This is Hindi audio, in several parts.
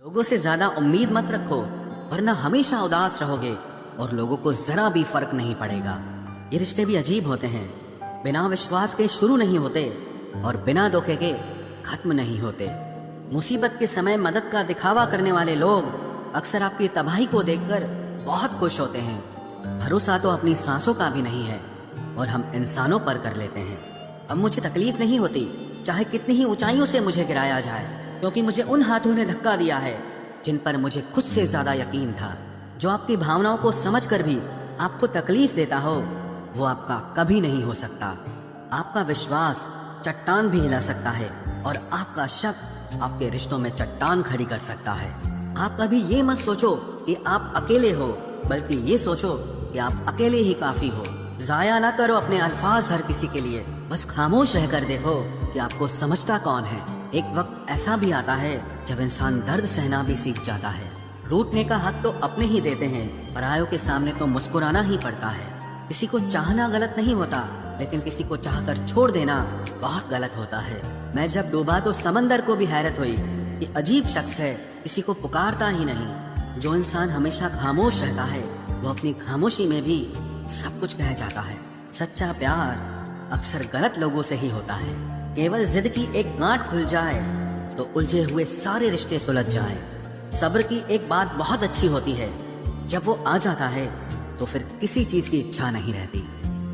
लोगों से ज्यादा उम्मीद मत रखो वरना हमेशा उदास रहोगे और लोगों को जरा भी फर्क नहीं पड़ेगा। ये रिश्ते भी अजीब होते हैं, बिना विश्वास के शुरू नहीं होते और बिना धोखे के खत्म नहीं होते। मुसीबत के समय मदद का दिखावा करने वाले लोग अक्सर आपकी तबाही को देखकर बहुत खुश होते हैं। भरोसा तो अपनी सांसों का भी नहीं है और हम इंसानों पर कर लेते हैं। अब मुझे तकलीफ नहीं होती चाहे कितनी ही ऊंचाइयों से मुझे गिराया जाए, क्योंकि मुझे उन हाथों ने धक्का दिया है जिन पर मुझे खुद से ज्यादा यकीन था। जो आपकी भावनाओं को समझकर भी आपको तकलीफ देता हो वो आपका कभी नहीं हो सकता। आपका विश्वास चट्टान भी हिला सकता है और आपका शक आपके रिश्तों में चट्टान खड़ी कर सकता है। आप कभी ये मत सोचो कि आप अकेले हो, बल्कि ये सोचो कि आप अकेले ही काफी हो। जाया ना करो अपने अल्फाज हर किसी के लिए, बस खामोश रहकर देखो कि आपको समझता कौन है। एक वक्त ऐसा भी आता है जब इंसान दर्द सहना भी सीख जाता है। रूठने का हक तो अपने ही देते हैं, परायों के सामने तो मुस्कुराना ही पड़ता है। किसी को चाहना गलत नहीं होता, लेकिन किसी को चाहकर छोड़ देना बहुत गलत होता है। मैं जब डूबा तो समंदर को भी हैरत हुई। ये अजीब शख्स है, किसी को पुकारता ही नहीं। जो इंसान हमेशा खामोश रहता है वो अपनी खामोशी में भी सब कुछ कह जाता है। सच्चा प्यार अक्सर गलत लोगों से ही होता है। केवल जिद की एक गांठ खुल जाए तो उलझे हुए सारे रिश्ते सुलझ जाएं। सब्र की एक बात बहुत अच्छी होती है, जब वो आ जाता है तो फिर किसी चीज की इच्छा नहीं रहती।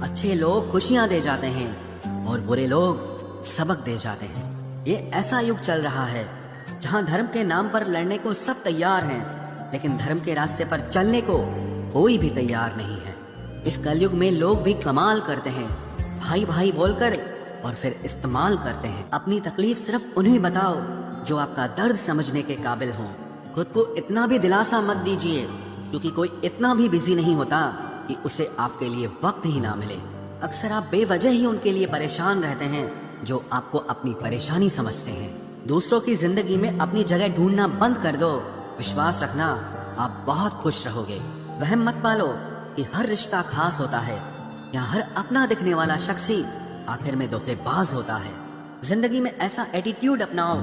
अच्छे लोग खुशियां दे जाते हैं और बुरे लोग सबक दे जाते हैं। ये ऐसा युग चल रहा है जहां धर्म के नाम पर लड़ने को सब तैयार हैं, लेकिन धर्म के रास्ते पर चलने को कोई भी तैयार नहीं है। इस कलयुग में लोग भी कमाल करते हैं, भाई भाई बोलकर और फिर इस्तेमाल करते हैं। अपनी तकलीफ सिर्फ उन्हें बताओ जो आपका दर्द समझने के काबिल हों। खुद को इतना भी दिलासा मत दीजिए, क्योंकि कोई इतना भी बिजी नहीं होता कि उसे आपके लिए वक्त ही ना मिले। अक्सर आप बेवजह ही उनके लिए परेशान रहते हैं जो आपको अपनी परेशानी समझते हैं। दूसरों की जिंदगी में अपनी जगह ढूंढना बंद कर दो। विश्वास रखना, आप बहुत खुश रहोगे। वहम मत पालो कि हर रिश्ता खास होता है या हर अपना दिखने वाला शख्स ही आखिर में धोखेबाज होता है। जिंदगी में ऐसा एटीट्यूड अपनाओ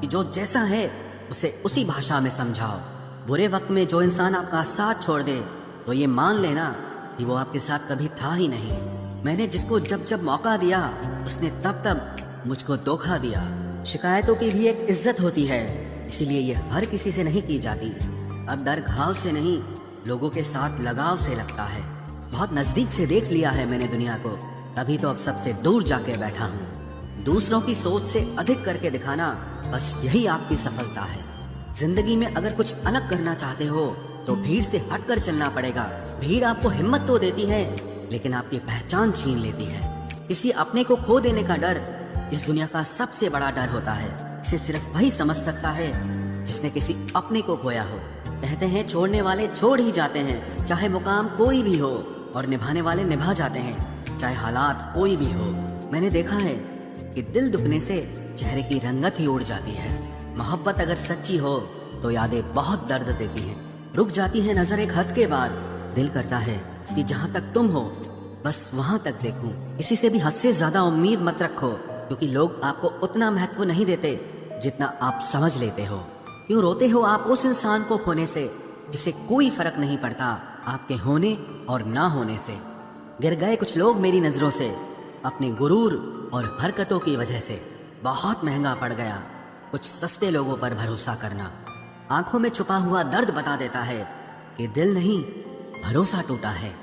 कि जो जैसा है उसे उसी भाषा में समझाओ। बुरे वक्त में जो इंसान आपका साथ छोड़ दे तो ये मान लेना कि वो आपके साथ कभी था ही नहीं। मैंने जिसको जब जब मौका दिया उसने तब तब मुझको धोखा दिया। शिकायतों की भी एक इज्जत होती है, इसीलिए ये हर किसी से नहीं की जाती। अब डर घाव से नहीं, लोगों के साथ लगाव से लगता है। बहुत नजदीक से देख लिया है मैंने दुनिया को, तभी तो अब सबसे दूर जाके बैठा हूँ। दूसरों की सोच से अधिक करके दिखाना, बस यही आपकी सफलता है। जिंदगी में अगर कुछ अलग करना चाहते हो तो भीड़ से हटकर चलना पड़ेगा। भीड़ आपको हिम्मत तो देती है, लेकिन आपकी पहचान छीन लेती है। किसी अपने को खो देने का डर इस दुनिया का सबसे बड़ा डर होता है। इसे सिर्फ वही समझ सकता है जिसने किसी अपने को खोया हो। कहते हैं छोड़ने वाले छोड़ ही जाते हैं, चाहे मुकाम कोई भी हो, और निभाने वाले निभा जाते हैं, चाहे हालात कोई भी हो। मैंने देखा है कि दिल दुखने से चेहरे की रंगत ही उड़ जाती है। मोहब्बत अगर सच्ची हो तो यादें बहुत दर्द देती हैं। रुक जाती है नजर एक हद के बाद। दिल करता है कि जहाँ तक तुम हो बस वहां तक देखूं। किसी से भी हद से ज्यादा उम्मीद मत रखो, क्योंकि लोग आपको उतना महत्व नहीं देते जितना आप समझ लेते हो। क्यों रोते हो आप उस इंसान को खोने से जिसे कोई फर्क नहीं पड़ता आपके होने और ना होने से। गिर गए कुछ लोग मेरी नजरों से अपने गुरूर और हरकतों की वजह से। बहुत महंगा पड़ गया कुछ सस्ते लोगों पर भरोसा करना। आंखों में छुपा हुआ दर्द बता देता है कि दिल नहीं, भरोसा टूटा है।